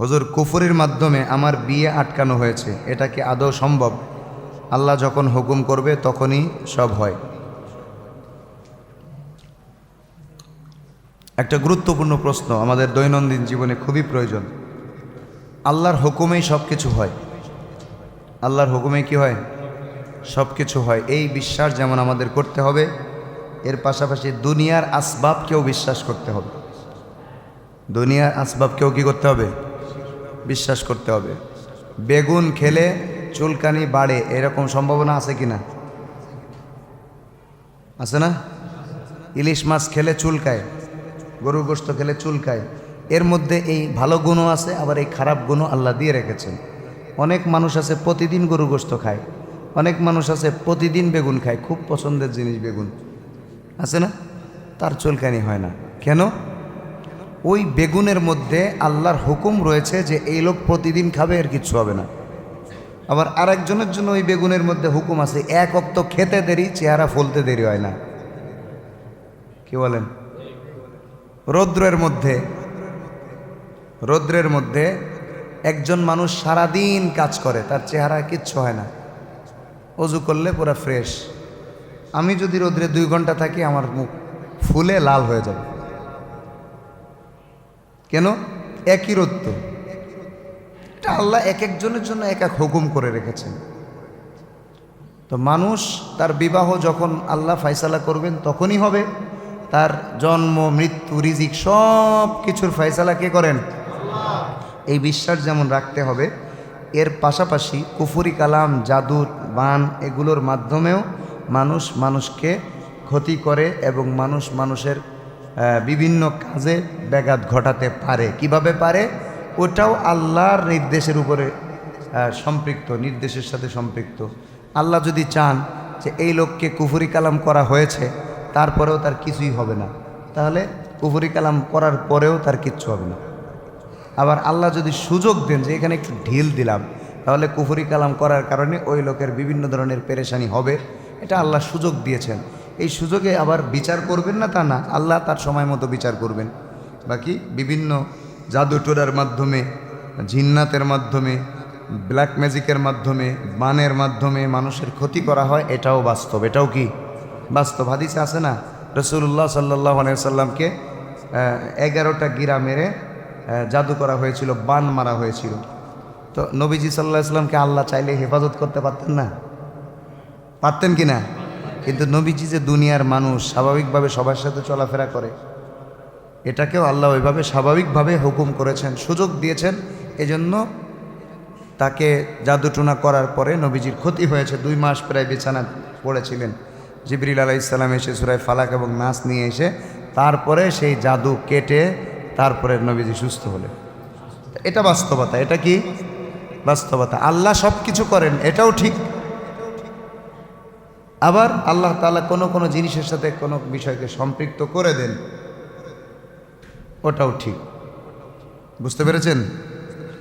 হুজুর কুফরির মাধ্যমে আমার বিয়ে আটকানো হয়েছে, এটা কি আদৌ সম্ভব? আল্লাহ যখন হুকুম করবে তখনই সব হয়। একটা গুরুত্বপূর্ণ প্রশ্ন, আমাদের দৈনন্দিন জীবনে খুবই প্রয়োজন। আল্লাহর হুকুমেই সব কিছু হয়। আল্লাহর হুকুমে কি হয়? সব কিছু হয়। এই বিশ্বাস যেমন আমাদের করতে হবে, এর পাশাপাশি দুনিয়ার আসবাবকেও বিশ্বাস করতে হবে। দুনিয়ার আসবাবকেও কি করতে হবে? বিশ্বাস করতে হবে। বেগুন খেলে চুলকানি বাড়ে, এরকম সম্ভাবনা আছে কি না? আছে না? ইলিশ মাছ খেলে চুলকায়, গরুর গোশত খেলে চুলকায়। এর মধ্যে এই ভালো গুণও আছে, আবার এই খারাপ গুণও আল্লাহ দিয়ে রেখেছেন। অনেক মানুষ আছে প্রতিদিন গরুর গোশত খায়, অনেক মানুষ আছে প্রতিদিন বেগুন খায়, খুব পছন্দের জিনিস বেগুন, আছে না? তার চুলকানি হয় না। কেন? ওই বেগুনের মধ্যে আল্লাহর হুকুম রয়েছে যে এই লোক প্রতিদিন খাবে, এর কিচ্ছু হবে না। আবার আরেকজনের জন্য ওই বেগুনের মধ্যে হুকুম আছে, এক ওক্ত খেতে দেরি, চেহারা ফলতে দেরি হয় না। কি বলেন? রৌদ্রের মধ্যে একজন মানুষ সারাদিন কাজ করে, তার চেহারা কিচ্ছু হয় না, অজু করলে পুরো ফ্রেশ। আমি যদি রৌদ্রে 2 ঘন্টা থাকি, আমার মুখ ফুলে লাল হয়ে যাবে। কেন? একই রৌদ্র। এটা আল্লাহ এক একজনের জন্য এক এক হুকুম করে রেখেছেন। তো মানুষ তার বিবাহ যখন আল্লাহ ফায়সালা করবেন তখনই হবে। তার জন্ম, মৃত্যু, রিজিক সব কিছুর ফায়সালা কে করেন? এই বিশ্বাস যেমন রাখতে হবে, এর পাশাপাশি কুফরি কালাম, জাদু, বান এগুলোর মাধ্যমেও মানুষ মানুষকে ক্ষতি করে এবং মানুষ মানুষের বিভিন্ন কাজে ব্যাঘাত ঘটাতে পারে। কিভাবে পারে? ওটাও আল্লাহর নির্দেশের উপরে সম্পৃক্ত, নির্দেশের সাথে সম্পৃক্ত। আল্লাহ যদি চান যে এই লোককে কুফরি কালাম করা হয়েছে, তারপরেও তার কিছুই হবে না, তাহলে কুফরি কালাম করার পরেও তার কিচ্ছু হবে না। আবার আল্লাহ যদি সুযোগ দেন যে এখানে একটু ঢিল দিলাম, তাহলে কুফরি কালাম করার কারণে ওই লোকের বিভিন্ন ধরনের পেরেশানি হবে। এটা আল্লাহ সুযোগ দিয়েছেন। এই সুযোগে আবার বিচার করবেন না তা না, আল্লাহ তার সময় মতো বিচার করবেন। বাকি বিভিন্ন জাদু টোনার মাধ্যমে, জিন্নাতের মাধ্যমে, ব্ল্যাক ম্যাজিকের মাধ্যমে, বানের মাধ্যমে মানুষের ক্ষতি করা হয়, এটাও বাস্তব। এটাও কি বাস্তব? হাদিসে আছে না, রাসূলুল্লাহ সাল্লাল্লাহু আলাইহি ওয়াসাল্লামকে 11টা গিরা মেরে জাদু করা হয়েছিল, বান মারা হয়েছিল। তো নবীজি সাল্লাল্লাহু আলাইহি ওয়াসাল্লামকে আল্লাহ চাইলে হেফাজত করতে পারতেন না? পারতেন কি না? কিন্তু নবীজি যে দুনিয়ার মানুষ, স্বাভাবিকভাবে সবার সাথে চলাফেরা করে, এটাকেও আল্লাহ ওইভাবে স্বাভাবিকভাবে হুকুম করেছেন, সুযোগ দিয়েছেন। এজন্য তাকে জাদুটোনা করার পরে নবীজির ক্ষতি হয়েছে। 2 মাস প্রায় বিছানা পড়েছিলেন। জিবরিল আলাইহিস সালাম এসে সূরা ফালাক এবং নাস নিয়ে এসে তারপরে সেই জাদু কেটে তারপরে নবীজি সুস্থ হলেন। এটা বাস্তবতা। এটা কি বাস্তবতা? আল্লাহ সব কিছু করেন, এটাও ঠিক। আবার আল্লাহ তাআলা কোনো কোনো জিনিসের সাথে কোনো বিষয়কে সম্পৃক্ত করে দেন, ওটাও ঠিক। বুঝতে পেরেছেন?